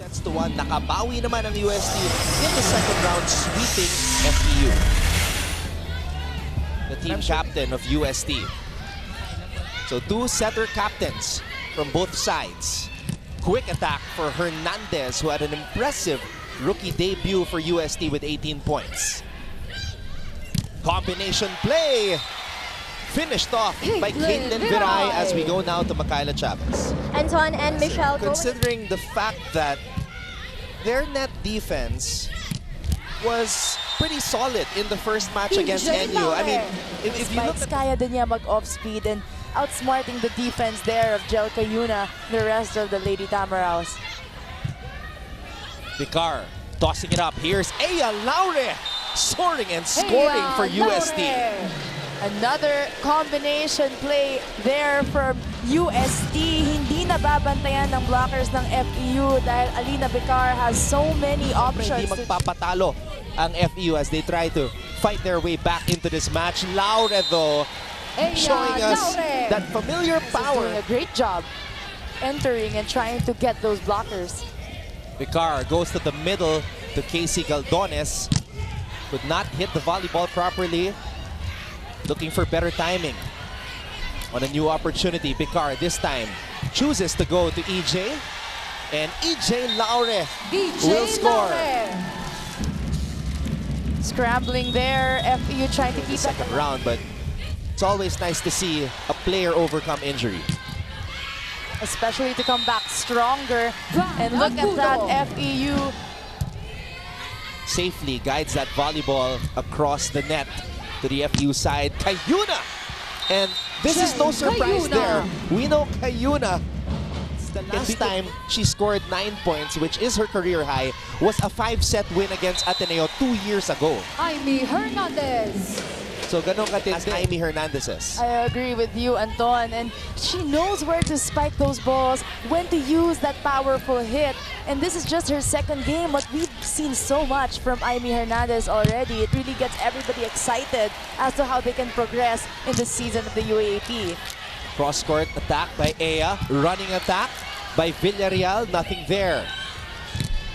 Sets to 1, nakabawi naman ang UST in the second round, sweeping FEU. The team captain of UST. So two setter captains from both sides. Quick attack for Hernandez, who had an impressive rookie debut for UST with 18 points. Combination play! Finished off by Caitlin Viray as we go now to Michaela Chavez. Anton and Michelle. Considering the fact that their net defense was pretty solid in the first match against NU. I mean, if you look at... Kaya din niya mag-off-speed and outsmarting the defense there of Jel Cayuna, the rest of the Lady Tamaraos. Vicar tossing it up. Here's Aya Laure soaring and scoring for UST. Another combination play there from UST. Hindi nababantayan ng blockers ng FEU dahil Alina Vicar has so many options. Hindi magpapatalo ang FEU as they try to fight their way back into this match. Laure though, showing us that familiar power. Doing a great job entering and trying to get those blockers. Vicar goes to the middle to Casey Galdones. Could not hit the volleyball properly. Looking for better timing on a new opportunity. Vicar this time chooses to go to EJ. And EJ Laure will score. Scrambling there, FEU trying to keep the second round, but it's always nice to see a player overcome injury. Especially to come back stronger. And look at that, FEU safely guides that volleyball across the net to the FEU side. Cayuna! And this is no surprise there. We know Cayuna, the last time she scored 9 points, which is her career high, was a 5-set win against Ateneo 2 years ago. Amy Hernandez. So ganun katindi as Amy Hernandez's. I agree with you, Anton. And she knows where to spike those balls, when to use that powerful hit. And this is just her second game, but we've seen so much from Amy Hernandez already. It really gets everybody excited as to how they can progress in the season of the UAAP. Cross-court attack by Aya. Running attack by Villarreal. Nothing there.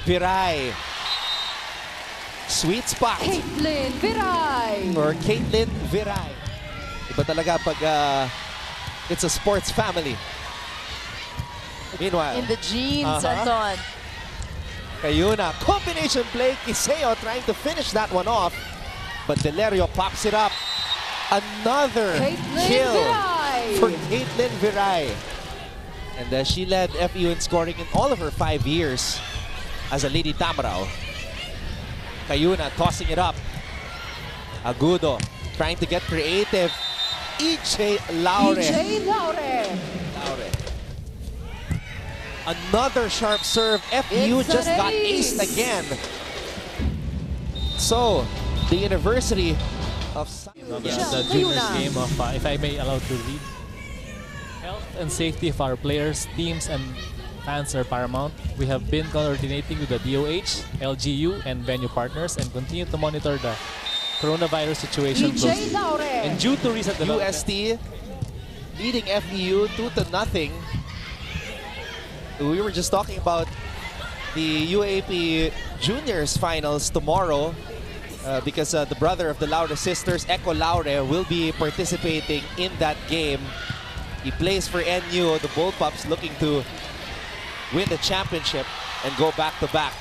Viray. Sweet spot. Caitlin Viray. Or Caitlin Viray. Iba talaga pag it's a sports family. Meanwhile, in the genes, Anton. Cayuna, combination play. Kiseo trying to finish that one off. But Valerio pops it up. Another kill for Caitlin Viray. And she led FEU in scoring in all of her 5 years as a Lady Tamarao. Cayuna tossing it up. Agudo trying to get creative. EJ Laure. Laure. Another sharp serve. FEU just got aced again. So, the University of the juniors game of, if I may allow to read. Health and safety of our players, teams, and fans are paramount. We have been coordinating with the DOH, LGU, and venue partners and continue to monitor the coronavirus situation closely. And due to recent developments, UST leading FEU 2-0. We were just talking about the UAAP Juniors Finals tomorrow because the brother of the Laure sisters, Echo Laure, will be participating in that game. He plays for NU. The Bullpups looking to win the championship and go back-to-back.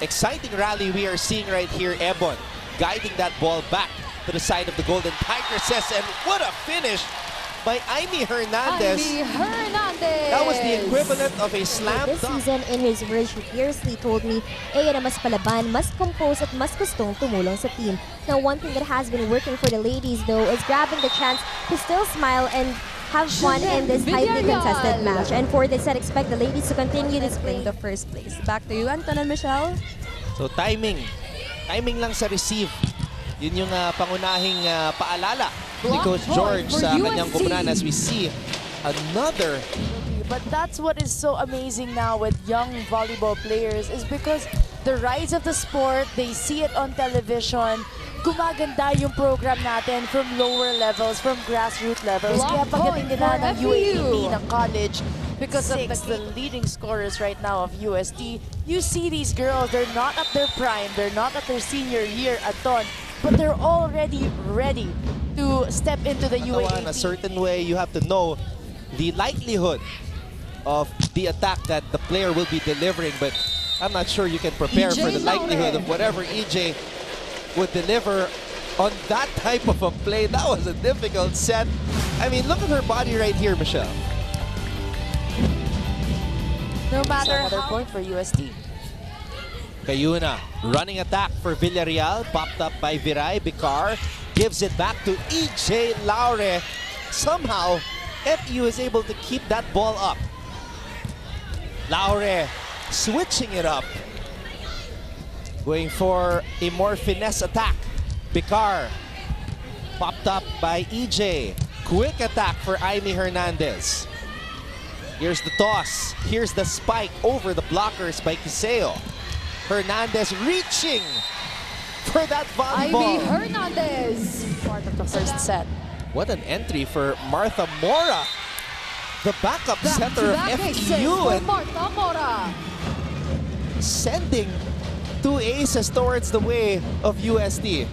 Exciting rally we are seeing right here. Ebon guiding that ball back to the side of the Golden Tigresses. And what a finish by Amy Hernandez. That was the equivalent of a slam This dunk. season, in his words, she fiercely told me, Aya na mas palaban, mas compose at mas gustong tumulong sa team. Now, one thing that has been working for the ladies, though, is grabbing the chance to still smile and have fun in this tightly contested match. And for this, I expect the ladies to continue displaying the first place. Back to you, Anton and Michelle. So timing. Timing lang sa receive. Yun yung pangunahing paalala ni Coach George sa kanyang kupunan as we see another. But that's what is so amazing now with young volleyball players is because the rise of the sport, they see it on television. Gumaganda yung program natin from lower levels, from grassroots levels. Kaya pagdating nila ng UAAP, ng college, because of the leading scorers right now of UST. You see these girls, they're not at their prime, they're not at their senior year at dawn, but they're already ready to step into the UAAP. In a certain way, you have to know the likelihood of the attack that the player will be delivering, but I'm not sure you can prepare for the likelihood of whatever EJ would deliver on that type of a play. That was a difficult set. I mean, look at her body right here, Michelle. No matter another point for UST. Cayuna, running attack for Villarreal, popped up by Viray. Bicar gives it back to EJ Laure. Somehow, FEU is able to keep that ball up. Laure switching it up. Going for a more finesse attack. Bicar popped up by EJ. Quick attack for Aimee Hernandez. Here's the toss. Here's the spike over the blockers by Kiseo. Hernandez reaching for that volleyball. Aimee Hernandez. Part of the first set. What an entry for Martha Mora, the backup center of FEU, and Martha Mora. sending 2 aces towards the way of UST.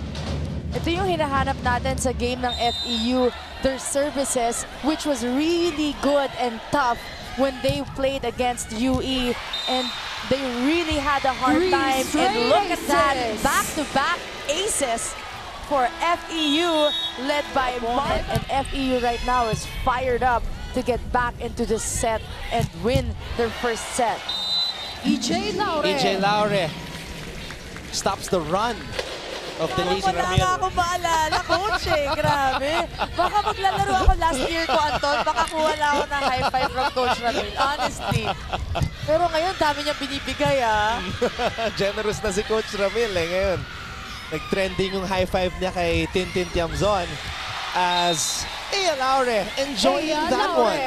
Ito yung hinahanap natin sa game ng FEU, their services, which was really good and tough when they played against UE, and they really had a hard time. And look at that, back-to-back aces for FEU, led by Mark. And FEU right now is fired up to get back into this set and win their first set. EJ Laure. EJ Laure stops the run of the Lady Wala nga ako maalala, coach eh. Grabe. Baka maglalaro ako last year ko, Anton. Baka kuha lang ako ng high five from Coach Ramil. Honestly. Pero ngayon, dami niyang binibigay, ah. Generous na si Coach Ramil ngayon. Nag-trending yung high five niya kay Tintin Tiamzon as Ea Laure enjoying that one.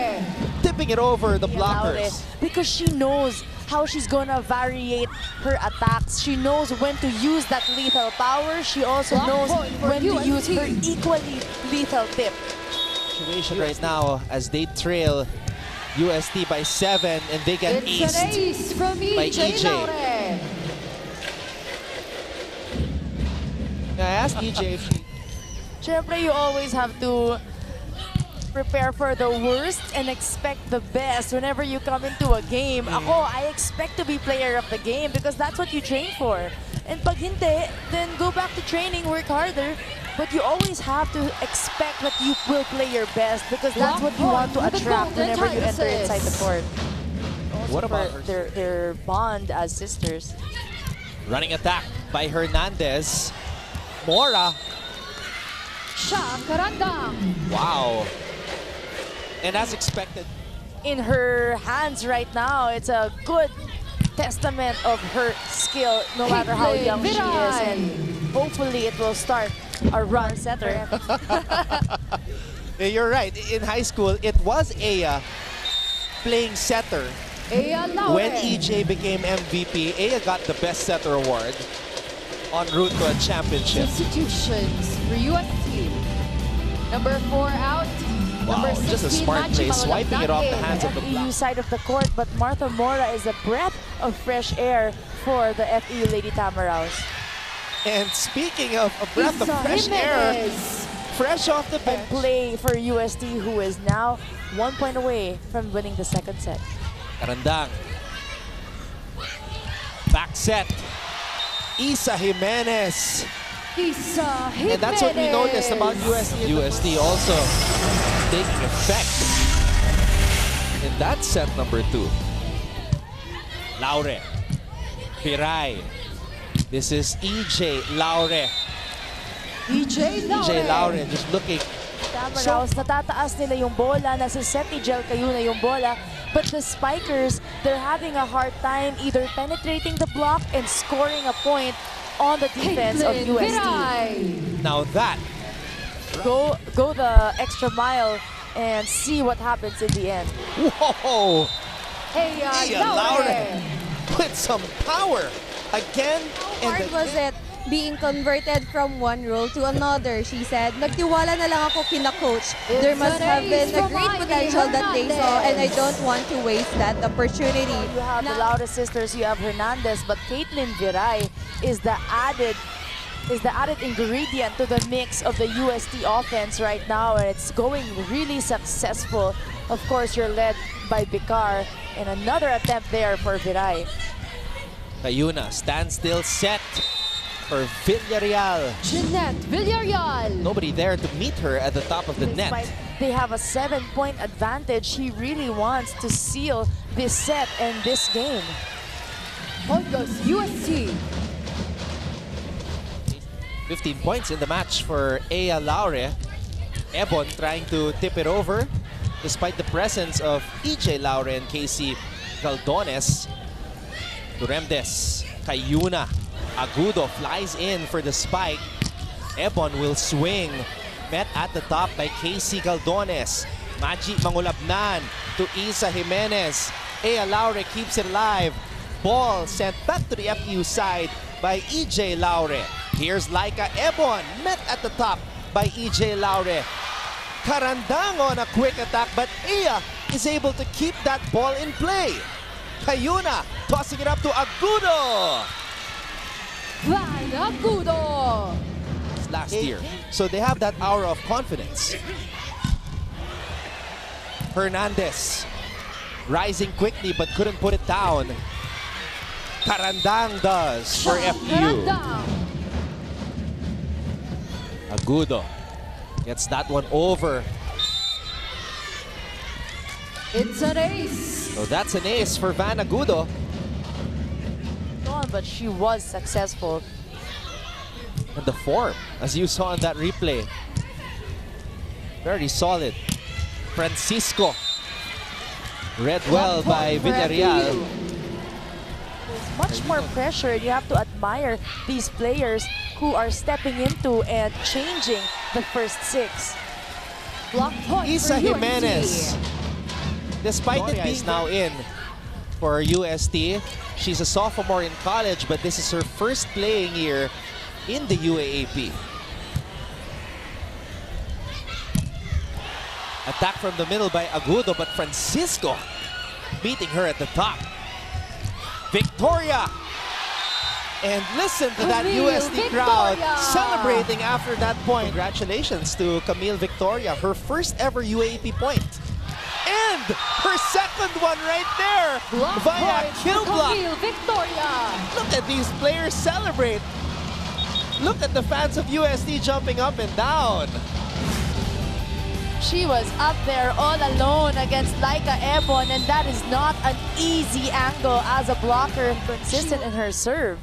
Tipping it over the blockers. Because she knows how she's gonna variate her attacks. She knows when to use that lethal power. She also knows when to use her equally lethal tip. Situation right now as they trail UST by 7 and they get It's an aced ace from by EJ EJ. Laure. I asked EJ if she... Siyempre, you always have to prepare for the worst and expect the best whenever you come into a game. Ako, I expect to be player of the game because that's what you train for. And pag hindi, then go back to training, work harder. But you always have to expect that you will play your best because that's what you want to attract whenever you enter inside the court. What about their bond as sisters? Running attack by Hernandez. Mora. Karandang. Wow. And as expected, In her hands right now, it's a good testament of her skill, no matter how young she is. And hopefully it will start a run setter. you're right. In high school, it was Aya playing setter. Ea Laure. When EJ became MVP, Aya got the best setter award en route to a championship. Substitutions for UST. Number 4 out. Wow, Number just a 16, smart play, Machi swiping it off the Malalagdake. hands of the FEU block. side of the court, but Martha Mora is a breath of fresh air for the FEU Lady Tamaraws. And speaking of a breath of Isa fresh air, Jimenez. fresh off the And bench. play for UST, who is now 1 point away from winning the second set. Karandang. Back set. Isa Jimenez. Isa Jimenez. And that's what we noticed about UST. UST also taking effect in that set number 2. Laure. Piray. This is EJ Laure. EJ Laure. EJ Laure just looking. Tamaraws, natataas nila yung bola, nasa set ni Jel Cayuna yung bola, but the spikers, they're having a hard time either penetrating the block and scoring a point on the defense of Caitlin UST. Viray. Now that. Go the extra mile and see what happens in the end. Whoa! Ea Ea Laure. Laure with some power again. How hard was it being converted from one role to another. She said, nagtiwala na lang ako kina coach. There must have been a great potential that they saw and I don't want to waste that opportunity. You have the Laura sisters, you have Hernandez, but Caitlin Viray is the added ingredient to the mix of the UST offense right now, and it's going really successful. Of course, you're led by Bicar, and another attempt there for Viray. Cayuna, standstill set for Villarreal. Jeanette Villarreal. Nobody there to meet her at the top of the net. Despite they have a 7-point advantage, she really wants to seal this set and this game. Pontos UST. 15 points in the match for Ea Laure. Ebon trying to tip it over despite the presence of EJ Laure and Casey Galdones. Duremdes, Cayuna, Agudo flies in for the spike. Ebon will swing. Met at the top by Casey Galdones. Maji Mangulabnan to Isa Jimenez. Ea Laure keeps it alive. Ball sent back to the FEU side by EJ Laure. Here's Laika Ebon, met at the top by EJ Laure. Karandang on a quick attack, but Ea is able to keep that ball in play. Cayuna tossing it up to Agudo. Van Agudo. Last year. So they have that aura of confidence. Hernandez rising quickly but couldn't put it down. Karandang does for FEU. Karandang. Agudo gets that one over. It's an ace. So that's an ace for Van Agudo. But she was successful. And the form, as you saw in that replay, very solid. Francisco, read well by Villarreal. There's much more pressure. You have to admire these players who are stepping into and changing the first six. Block point Isa for Jimenez, UST. despite it being now in for UST, she's a sophomore in college, but this is her first playing year in the UAAP. Attack from the middle by Agudo, but Francisco beating her at the top. Victoria! And listen to that Camille UST crowd Victoria! celebrating after that point. Congratulations to Camille Victoria, her first ever UAAP point. And her second one right there Block via point kill for block. Camille Victoria. Look at these players celebrate. Look at the fans of UST jumping up and down. She was up there all alone against Laika Ebon, and that is not an easy angle as a blocker, consistent in her serve.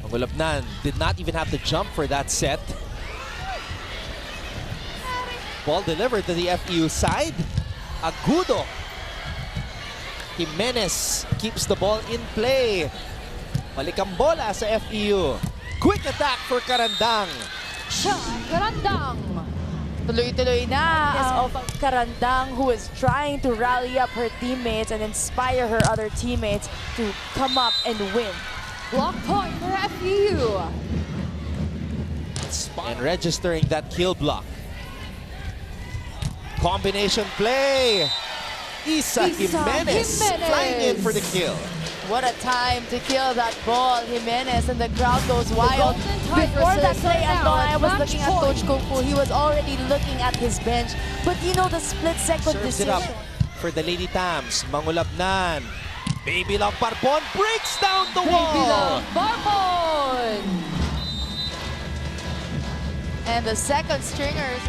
Mangulabnan did not even have to jump for that set. Ball delivered to the FEU side. Agudo. Jimenez keeps the ball in play. Balik ang bola sa FEU. Quick attack for Karandang. Karandang. Tuloy-tuloy na of Karandang, who is trying to rally up her teammates and inspire her other teammates to come up and win. Block point for FEU. And registering that kill block. Combination play. Isa Jimenez flying in for the kill. What a time to kill that ball, Jimenez, and the crowd goes wild. golden Before that tigresses play, are Anton, now I at was match looking at point. Coach Kung Fu. He was already looking at his bench. But you know the split-second Serves it decision. up for the Lady Tams. Mangulabnan. Baby Love Barbon breaks down the wall. Baby Love Barbon. And the second stringers